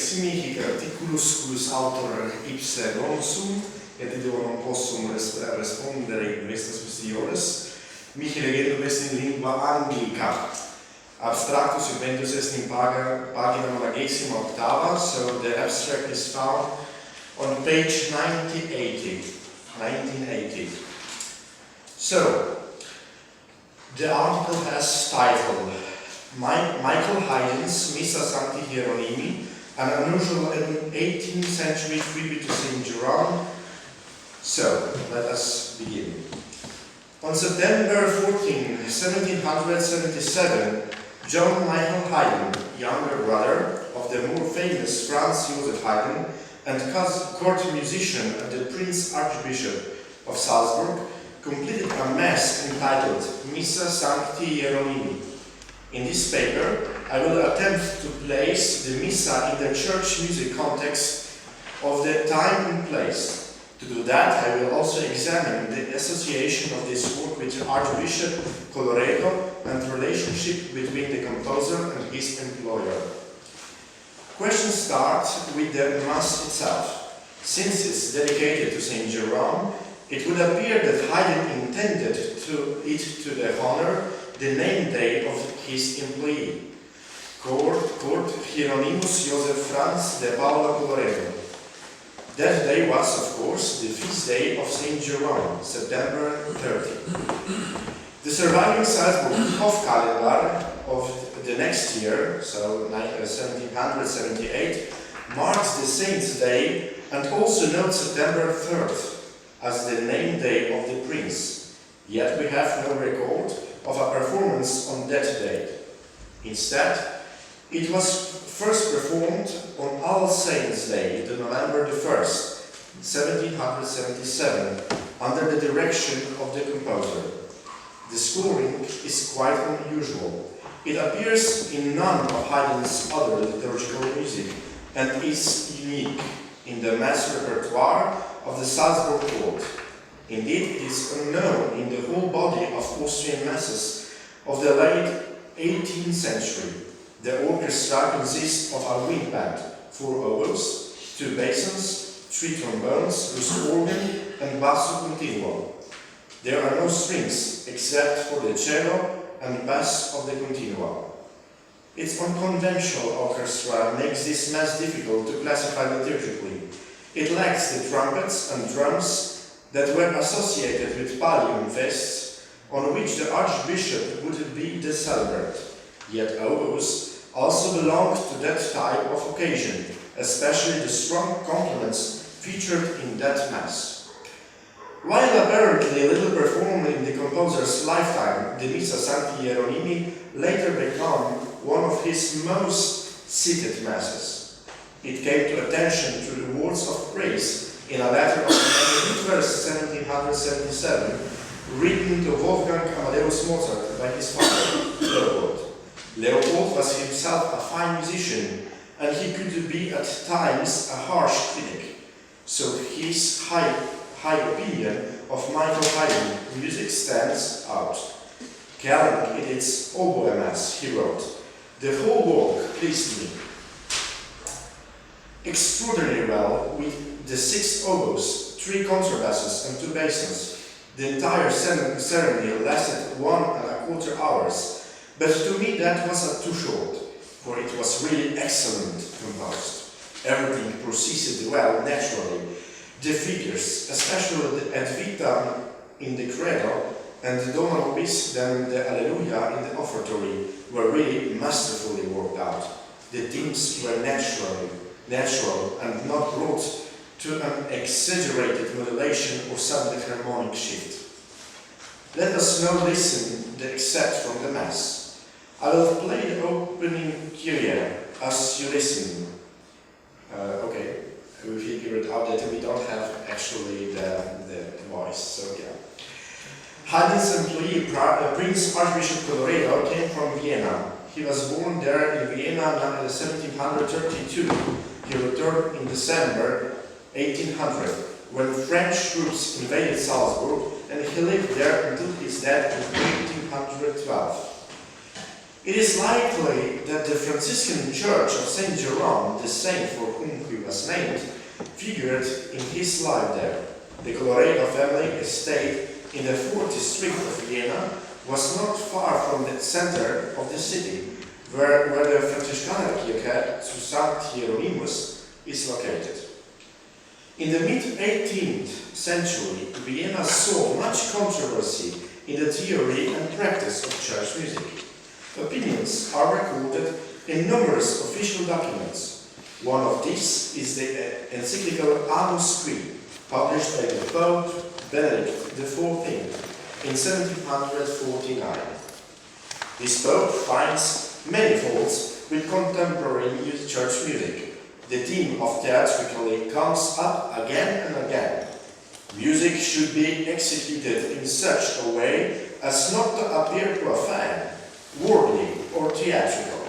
eximi hic articulus quis autor ipse non sum, et ideo non possum respondere in estas quaestiones, mihi legendum est in lingua anglica. Abstractus inventus est in pagina 98, so the abstract is found on page 1980. So, the article has title Michael Haydn's Missa Sancti Hieronymi, an unusual 18th century tribute to Saint Jerome. So, let us begin. On September 14, 1777, John Michael Haydn, younger brother of the more famous Franz Joseph Haydn and court musician and the Prince Archbishop of Salzburg, completed a mass entitled Missa Sancti Hieronymi. In this paper, I will attempt to place the Missa in the church music context of the time and place. To do that, I will also examine the association of this work with Archbishop Colloredo and the relationship between the composer and his employer. Questions start with the Mass itself. Since it's dedicated to Saint Jerome, it would appear that Haydn intended it to the honor the name day of his employee, Cort Hieronymus Joseph Franz de Paula Colloredo. That day was, of course, the feast day of Saint Jerome, September 30. The surviving Salzburg Hof calendar of the next year, so 1778, marks the Saint's Day and also notes September 3rd as the name day of the prince. Yet we have no record of a performance on that day. Instead, it was first performed on All Saints' Day, November 1st, 1777, under the direction of the composer. The scoring is quite unusual. It appears in none of Haydn's other liturgical music and is unique in the mass repertoire of the Salzburg court. Indeed, it is unknown in the whole body of Austrian masses of the late 18th century. The orchestra consists of a wind band, 4 oboes, 2 basons, 3 trombones, whose organ and basso continuo. There are no strings except for the cello and bass of the continuo. Its unconventional orchestra makes this mass difficult to classify liturgically. It lacks the trumpets and drums that were associated with Pallium fests, on which the archbishop would be the celebrant. Yet oboes also belonged to that type of occasion, especially the strong complements featured in that mass. While apparently little performed in the composer's lifetime, the Missa Sancti Hieronymi later became one of his most cited masses. It came to attention through the words of praise in a letter of November 1st, 1777, written to Wolfgang Amadeus Mozart by his father, Leopold. Leopold was himself a fine musician, and he could be at times a harsh critic. So his high opinion of Michael Haydn's music stands out. Galling in its oboe mass, he wrote, "The whole work pleased me extraordinarily well with the 6 oboes, 3 contrabasses and 2 basons. The entire ceremony lasted 1¼ hours. But to me that was too short, for it was really excellent composed. Everything proceeded well naturally. The figures, especially the Ad Vitam in the Credo and the Dona Nobis, then the Alleluia in the offertory, were really masterfully worked out. The themes were natural and not brought to an exaggerated modulation or sudden harmonic shift. Let us now listen the excerpt from the Mass. I will play the opening Kyrie as you listen. Okay, we figured out that we don't have actually the voice, so yeah. Haydn's employee, Prince Archbishop Colloredo, came from Vienna. He was born there in Vienna in 1732. He returned in December 1800, when French troops invaded Salzburg, and he lived there until his death in 1812. It is likely that the Franciscan Church of Saint Jerome, the saint for whom he was named, figured in his life there. The Colloredo family estate in the 4th district of Vienna was not far from the center of the city, where the Franziskaner Kirche zu St. Hieronymus is located. In the mid-18th century, Vienna saw much controversy in the theory and practice of church music. Opinions are recorded in numerous official documents. One of these is the encyclical Agnus Qui, published by the Pope Benedict XIV in 1749. This Pope finds many faults with contemporary church music. The theme of theatrically comes up again and again. Music should be executed in such a way as not to appear profane, worldly, or theatrical.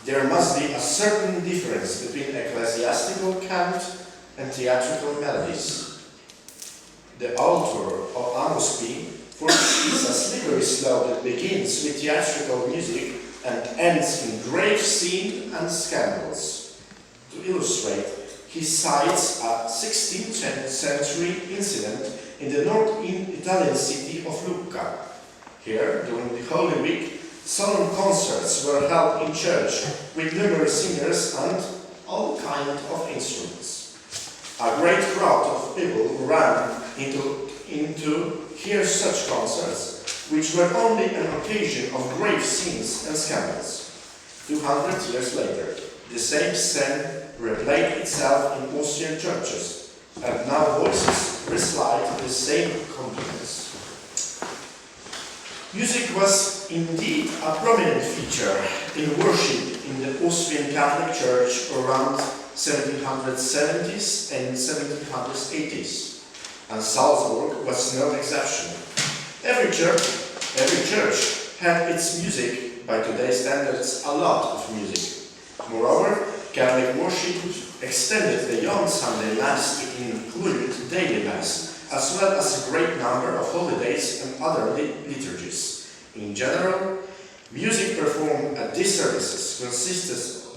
There must be a certain difference between ecclesiastical cant and theatrical melodies. The author of Agnus Qui foresees a slippery slope that begins with theatrical music and ends in grave scenes and scandals. To illustrate, he cites a 16th century incident in the north Italian city of Lucca. Here, during the Holy Week, solemn concerts were held in church with numerous singers and all kinds of instruments. A great crowd of people ran into hear such concerts, which were only an occasion of grave scenes and scandals. 200 years later, the same scene replayed itself in Austrian churches, and now voices recite the same compliments. Music was indeed a prominent feature in worship in the Austrian Catholic Church around 1770s and 1780s, and Salzburg was no exception. Every church had its music, by today's standards, a lot of music. Moreover, Catholic worship extended beyond Sunday Mass to include daily Mass, as well as a great number of holidays and other liturgies. In general, music performed at these services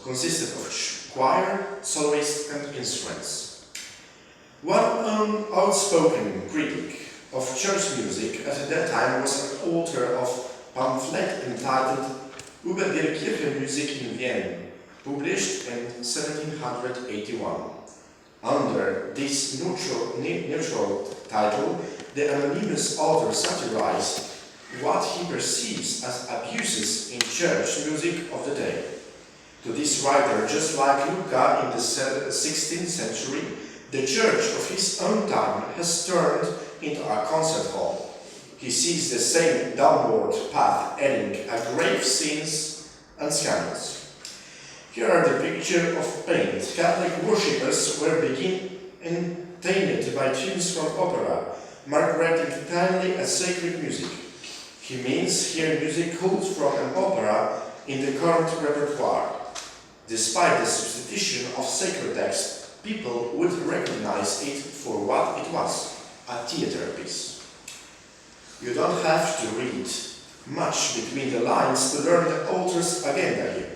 consisted of choir, soloists, and instruments. One outspoken critic of church music at that time was an author of a pamphlet entitled Über die Kirchenmusik in Vienna, published in 1781. Under this neutral title, the anonymous author satirized what he perceives as abuses in church music of the day. To this writer, just like Lucca in the 16th century, the church of his own time has turned into a concert hall. He sees the same downward path ending at grave scenes and scandals. Here are the picture of paint. Catholic worshippers were being entertained by tunes from opera, marking entirely as sacred music. He means here music culled from an opera in the current repertoire. Despite the substitution of sacred text, people would recognize it for what it was, a theater piece. You don't have to read much between the lines to learn the author's agenda here.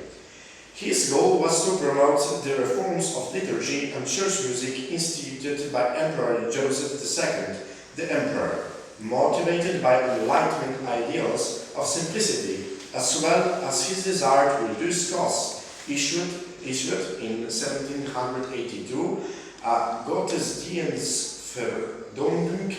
His goal was to promote the reforms of liturgy and church music instituted by Emperor Joseph II, the Emperor, motivated by Enlightenment ideals of simplicity, as well as his desire to reduce costs, issued in 1782 a Gottesdienstverordnung,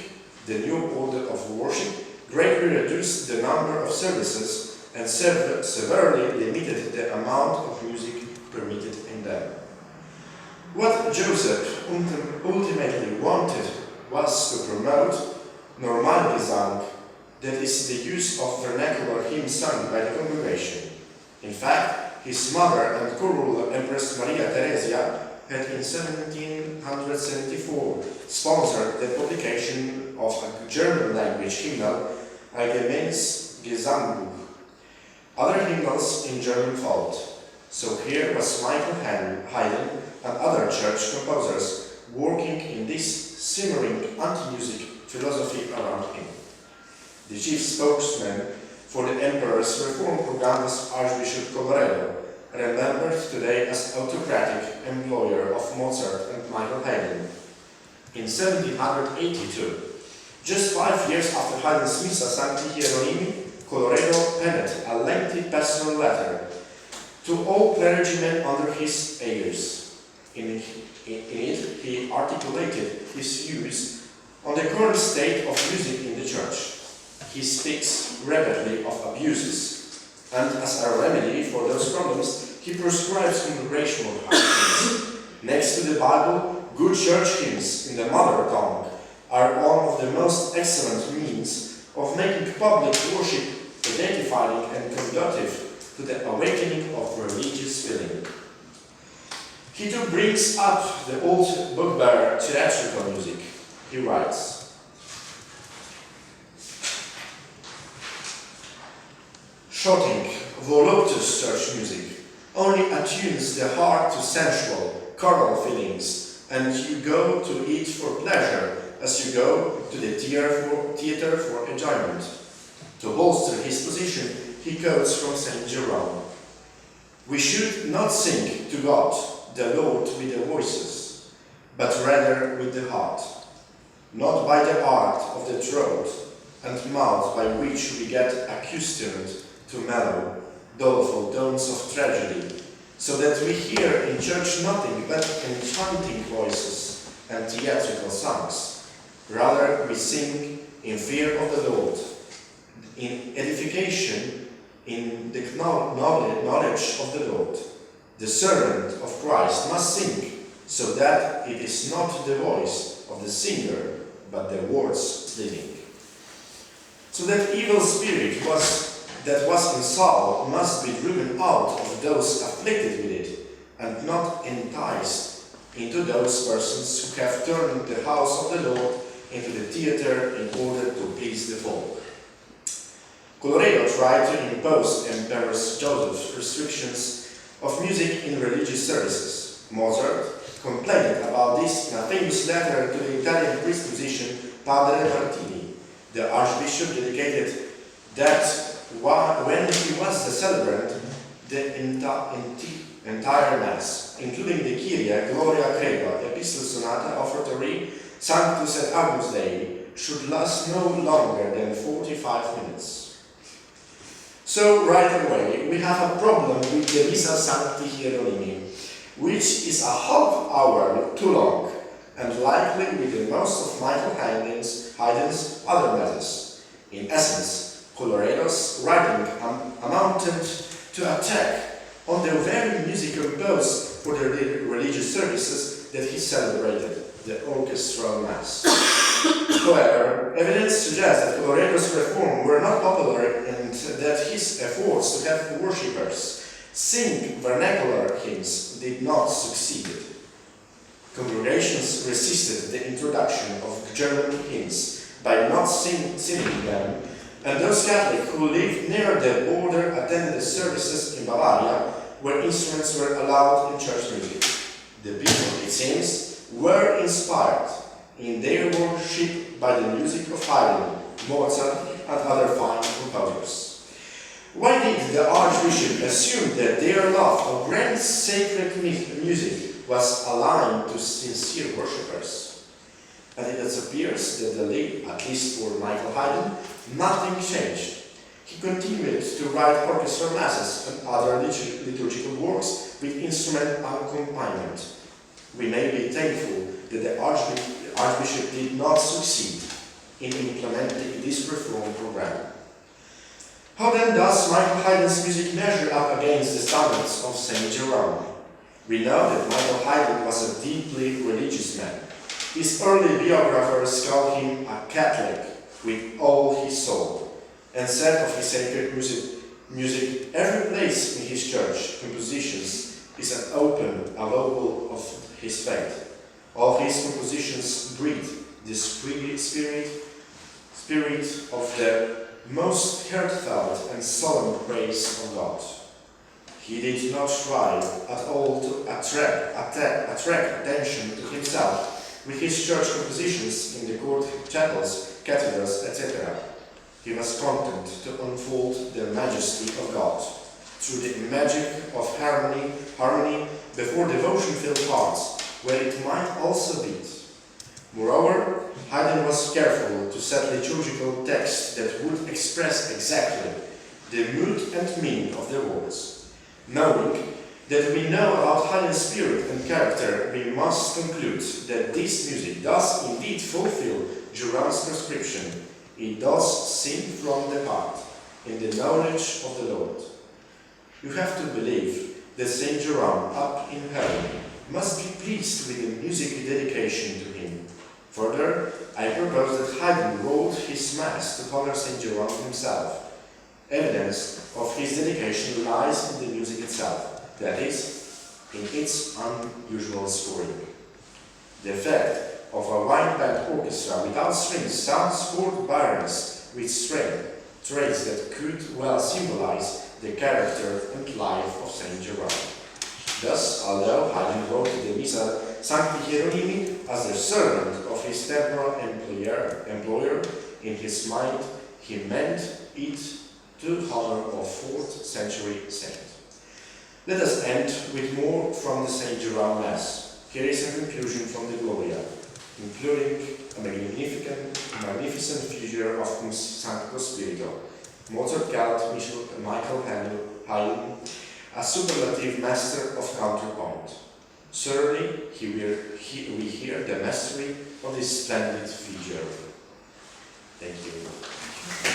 the new order of worship, greatly reduced the number of services and severely limited the amount of music permitted in them. What Joseph ultimately wanted was to promote Normalgesang, that is the use of vernacular hymns sung by the congregation. In fact, his mother and co-ruler Empress Maria Theresia had in 1774 sponsored the publication of a German language hymnal, Allgemeines Gesangbuch. Other hymnals in German followed. So here was Michael Haydn and other church composers working in this simmering anti-music philosophy around him. The chief spokesman for the Emperor's reform program was Archbishop Colloredo, remembered today as autocratic employer of Mozart and Michael Haydn. In 1782, just 5 years after Haydn's Missa Sancti Hieronymi, Colloredo penned a lengthy personal letter to all clergymen under his ears. In it, he articulated his views on the current state of music in the Church. He speaks reverently of abuses, and as a remedy for those problems, he prescribes congregational hymns. Next to the Bible, good church hymns in the mother tongue are one of the most excellent means of making public worship identifying and conducive to the awakening of religious feeling. He too brings up the old bugbear theatrical music. He writes, "Shocking, voluptuous church music only attunes the heart to sensual, carnal feelings, and you go to it for pleasure as you go to the theater for enjoyment." To bolster his position, he quotes from St. Jerome, "We should not sing to God, the Lord, with the voices, but rather with the heart, not by the art of the throat and mouth by which we get accustomed to mellow, doleful tones of tragedy, so that we hear in church nothing but enchanting voices and theatrical songs. Rather, we sing in fear of the Lord, in edification, in the knowledge of the Lord. The servant of Christ must sing, so that it is not the voice of the singer, but the words living. So that evil spirit that was in Saul must be driven out of those afflicted with it, and not enticed into those persons who have turned the house of the Lord into the theater in order to please the folk." Colloredo tried to impose Emperor Joseph's restrictions of music in religious services. Mozart complained about this in a famous letter to the Italian priest musician Padre Martini. The archbishop dedicated that when he was the celebrant, the entire Mass, including the Kyrie, Gloria Credo, Epistle Sonata, Offertory, Sanctus et Agnus Dei, should last no longer than 45 minutes. So right away, we have a problem with the Missa Sancti Hieronymi, which is a half hour too long, and likely with the most of Michael Haydn's other matters. In essence, Colloredo's writing amounted to attack on the very music composed for the religious services that he celebrated, the orchestral Mass. However, evidence suggests that Colloredo's reforms were not popular and that his efforts to have worshippers sing vernacular hymns did not succeed. Congregations resisted the introduction of German hymns by not singing them, and those Catholics who lived near the border attended the services in Bavaria, where instruments were allowed in church music. The people, it seems, were inspired in their worship by the music of Haydn, Mozart, and other fine composers. Why did the Archbishop assume that their love of grand sacred music was aligned to sincere worshippers? And it appears that the lead, at least for Michael Haydn, nothing changed. He continued to write orchestral masses and other liturgical works with instrument accompaniment. We may be thankful that the Archbishop did not succeed in implementing this reform program. How then does Michael Haydn's music measure up against the standards of St. Jerome? We know that Michael Haydn was a deeply religious man. His early biographers called him a Catholic with all his soul, and said of his sacred music, every place in his church compositions is an open avowal of his faith. All his compositions breathe the spirit of the most heartfelt and solemn praise of God. He did not try at all to attract attention to himself with his church compositions in the court chapels, cathedrals, etc. He was content to unfold the majesty of God through the magic of harmony before devotion filled hearts, where it might also beat. Moreover, Haydn was careful to set liturgical texts that would express exactly the mood and meaning of the words. Knowing that we know about Haydn's spirit and character, we must conclude that this music does indeed fulfill Durand's prescription. It does sing from the heart, in the knowledge of the Lord. You have to believe that Saint Durand, up in heaven, must be pleased with the music dedication to him. Further, I propose that Haydn wrote his Mass to honor Saint Durand himself. Evidence of his dedication lies in the music itself, that is, in its unusual scoring. The effect of a wide band orchestra without strings sounds chord barons with strength, traits that could well symbolize the character and life of Saint Durand. Thus, although Haydn wrote the Missa Sancti Hieronymi as the servant of his temporal employer, in his mind he meant it to honor a 4th century saint. Let us end with more from the Saint Durand Mass. Here is a conclusion from the Gloria, including a magnificent figure of Cum Sancto Spirito, Mozart called Michael Haydn a superlative master of counterpoint. Certainly, we hear the mastery of this splendid figure. Thank you.